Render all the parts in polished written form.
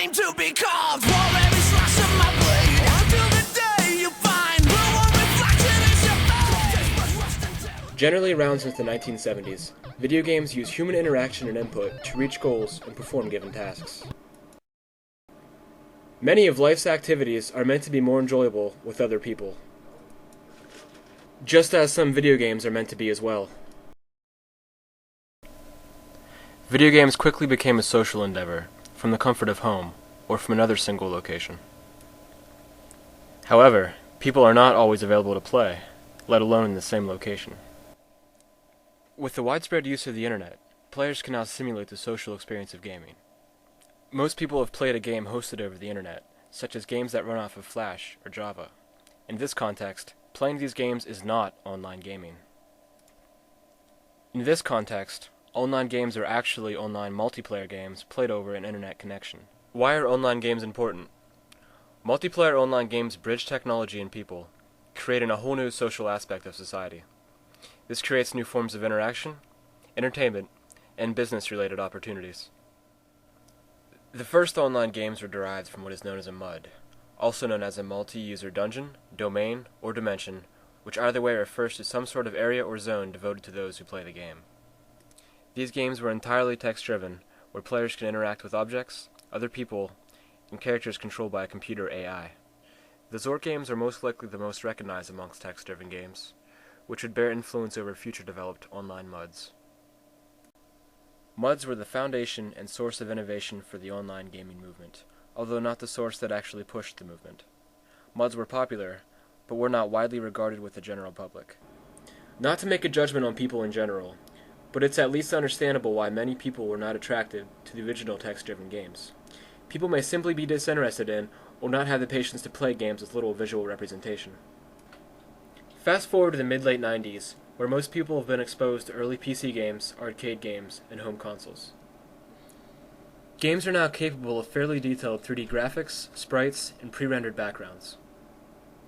name to be called for every slash of my blade. Until the day you find the one reflection is your face. Generally around since the 1970s, video games use human interaction and input to reach goals and perform given tasks. Many of life's activities are meant to be more enjoyable with other people, just as some video games are meant to be as well. Video games quickly became a social endeavor, from the comfort of home, or from another single location. However, people are not always available to play, let alone in the same location. With the widespread use of the internet, players can now simulate the social experience of gaming. Most people have played a game hosted over the internet, such as games that run off of Flash or Java. In this context, playing these games is not online gaming. In this context, online games are actually online multiplayer games played over an internet connection. Why are online games important? Multiplayer online games bridge technology and people, creating a whole new social aspect of society. This creates new forms of interaction, entertainment, and business-related opportunities. The first online games were derived from what is known as a MUD, also known as a multi-user dungeon, domain, or dimension, which either way refers to some sort of area or zone devoted to those who play the game. These games were entirely text-driven, where players can interact with objects, other people, and characters controlled by a computer AI. The Zork games are most likely the most recognized amongst text-driven games, which would bear influence over future developed online MUDs. MUDs were the foundation and source of innovation for the online gaming movement, although not the source that actually pushed the movement. MUDs were popular, but were not widely regarded with the general public. Not to make a judgment on people in general, but it's at least understandable why many people were not attracted to the original text-driven games. People may simply be disinterested in, or not have the patience to play games with little visual representation. Fast forward to the mid-late 90s, where most people have been exposed to early PC games, arcade games, and home consoles. Games are now capable of fairly detailed 3D graphics, sprites, and pre-rendered backgrounds.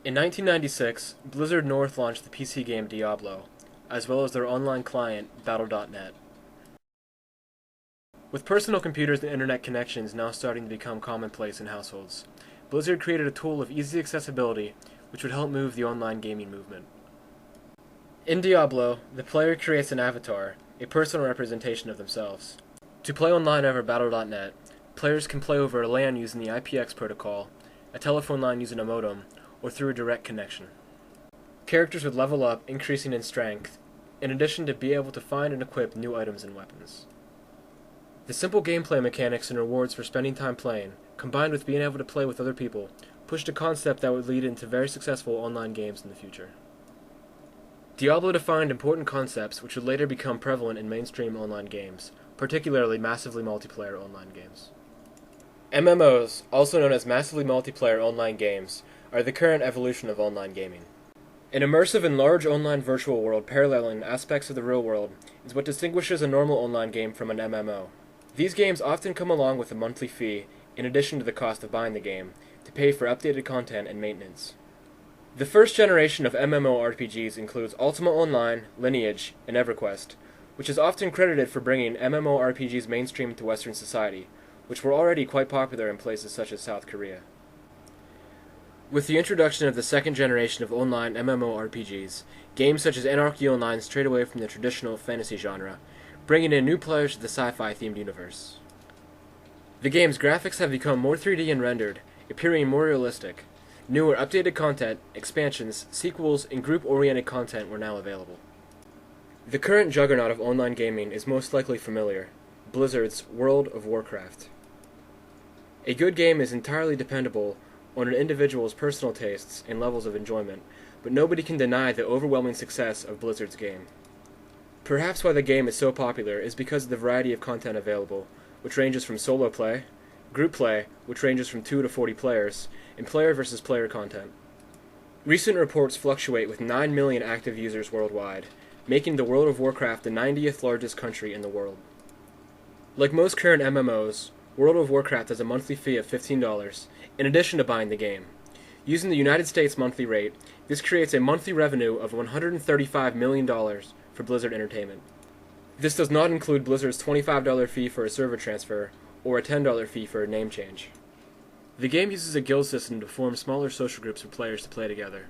In 1996, Blizzard North launched the PC game Diablo, as well as their online client, Battle.net. With personal computers and internet connections now starting to become commonplace in households, Blizzard created a tool of easy accessibility which would help move the online gaming movement. In Diablo, the player creates an avatar, a personal representation of themselves. To play online over Battle.net, players can play over a LAN using the IPX protocol, a telephone line using a modem, or through a direct connection. Characters would level up, increasing in strength, in addition to be able to find and equip new items and weapons. The simple gameplay mechanics and rewards for spending time playing, combined with being able to play with other people, pushed a concept that would lead into very successful online games in the future. Diablo defined important concepts which would later become prevalent in mainstream online games, particularly massively multiplayer online games. MMOs, also known as massively multiplayer online games, are the current evolution of online gaming. An immersive and large online virtual world paralleling aspects of the real world is what distinguishes a normal online game from an MMO. These games often come along with a monthly fee, in addition to the cost of buying the game, to pay for updated content and maintenance. The first generation of MMORPGs includes Ultima Online, Lineage, and EverQuest, which is often credited for bringing MMORPGs mainstream to Western society, which were already quite popular in places such as South Korea. With the introduction of the second generation of online MMORPGs, games such as Anarchy Online strayed away from the traditional fantasy genre, bringing in new players to the sci-fi themed universe. The game's graphics have become more 3D and rendered, appearing more realistic. Newer updated content, expansions, sequels, and group-oriented content were now available. The current juggernaut of online gaming is most likely familiar, Blizzard's World of Warcraft. A good game is entirely dependable on an individual's personal tastes and levels of enjoyment, but nobody can deny the overwhelming success of Blizzard's game. Perhaps why the game is so popular is because of the variety of content available, which ranges from solo play, group play, which ranges from 2 to 40 players, and player versus player content. Recent reports fluctuate with 9 million active users worldwide, making the World of Warcraft the 90th largest country in the world. Like most current MMOs, World of Warcraft has a monthly fee of $15, in addition to buying the game. Using the United States monthly rate, this creates a monthly revenue of $135 million for Blizzard Entertainment. This does not include Blizzard's $25 fee for a server transfer, or a $10 fee for a name change. The game uses a guild system to form smaller social groups for players to play together.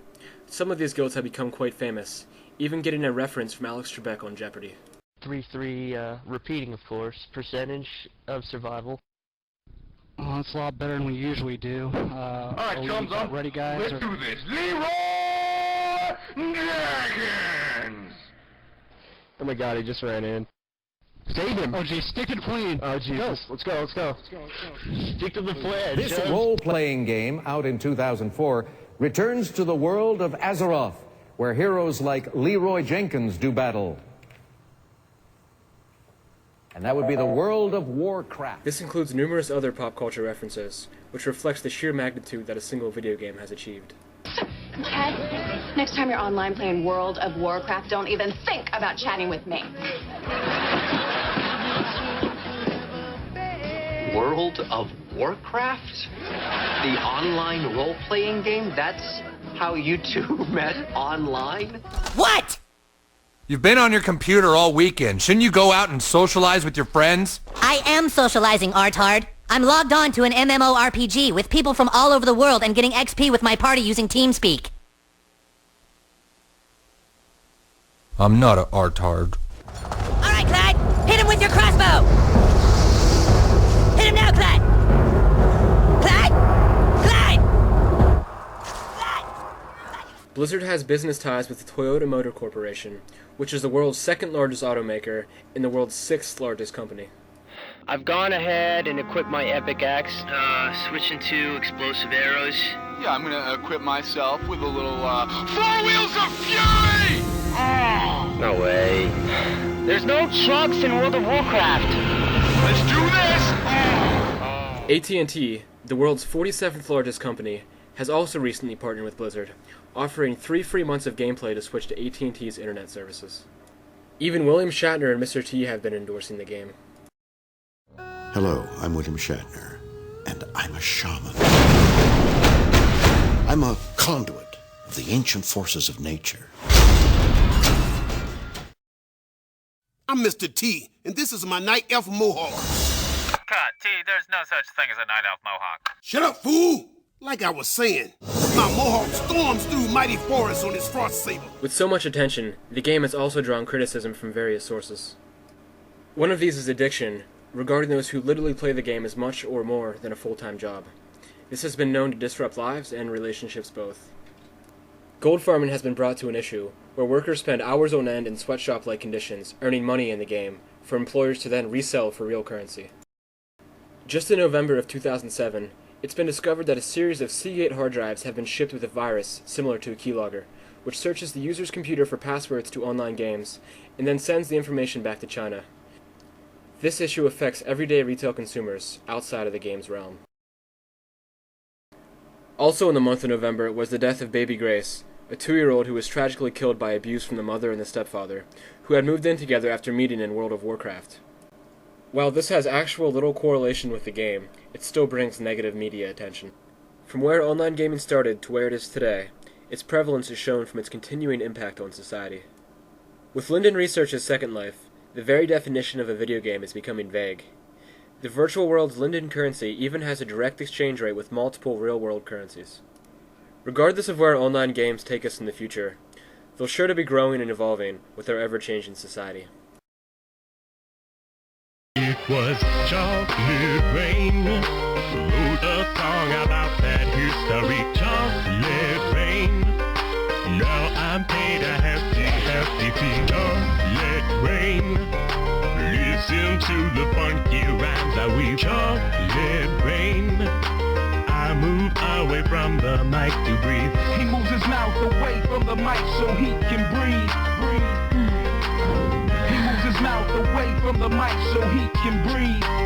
Some of these guilds have become quite famous, even getting a reference from Alex Trebek on Jeopardy! 3-3, repeating of course, percentage of survival. Oh, it's a lot better than we usually do. Alright, thumbs up. Ready, guys? Let's do this. Leroy Jenkins! Oh my god, he just ran in. Save him! Oh geez, stick to the plane! Oh Jesus, let's go. Stick to the fledge. This role-playing game, out in 2004, returns to the world of Azeroth, where heroes like Leroy Jenkins do battle. And that would be the world of Warcraft. This includes numerous other pop culture references, which reflects the sheer magnitude that a single video game has achieved. Ted, next time you're online playing World of Warcraft, don't even think about chatting with me. World of Warcraft? The online role-playing game? That's how you two met online? What? You've been on your computer all weekend. Shouldn't you go out and socialize with your friends? I am socializing, Artard. I'm logged on to an MMORPG with people from all over the world and getting XP with my party using TeamSpeak. I'm not a artard. Alright, Clyde! Hit him with your crossbow! Hit him now, Clyde! Clyde! Clyde! Blizzard has business ties with the Toyota Motor Corporation, which is the world's second largest automaker and the world's sixth largest company. I've gone ahead and equipped my Epic Axe, switching to explosive arrows. Yeah, I'm gonna equip myself with a little, 4 Wheels of Fury! Oh. No way. There's no trucks in World of Warcraft. Let's do this! AT&T, the world's 47th largest company, has also recently partnered with Blizzard, offering 3 free months of gameplay to switch to AT&T's internet services. Even William Shatner and Mr. T have been endorsing the game. Hello, I'm William Shatner, and I'm a shaman. I'm a conduit of the ancient forces of nature. I'm Mr. T, and this is my night elf mohawk. Cut, T, there's no such thing as a night elf mohawk. Shut up, fool! Like I was saying, my mohawk storms through mighty forests on his frost saber. With so much attention, the game has also drawn criticism from various sources. One of these is addiction, regarding those who literally play the game as much or more than a full-time job. This has been known to disrupt lives and relationships both. Gold farming has been brought to an issue, where workers spend hours on end in sweatshop-like conditions, earning money in the game, for employers to then resell for real currency. Just in November of 2007, it's been discovered that a series of Seagate hard drives have been shipped with a virus similar to a keylogger, which searches the user's computer for passwords to online games, and then sends the information back to China. This issue affects everyday retail consumers outside of the game's realm. Also in the month of November was the death of baby Grace, a 2-year-old who was tragically killed by abuse from the mother and the stepfather, who had moved in together after meeting in World of Warcraft. While this has actual little correlation with the game, it still brings negative media attention. From where online gaming started to where it is today, its prevalence is shown from its continuing impact on society. With Linden Research's Second Life, the very definition of a video game is becoming vague. The virtual world's Linden currency even has a direct exchange rate with multiple real-world currencies. Regardless of where online games take us in the future, they'll sure to be growing and evolving with our ever-changing society. It was chocolate rain, wrote a song about that history. Chocolate rain, now I'm paid a hefty fee. Chocolate rain, listen to the funky rhymes that we. Chocolate rain, I move away from the mic to breathe. He moves his mouth away from the mic so he can breathe. He moves his mouth away from the mic so he can breathe.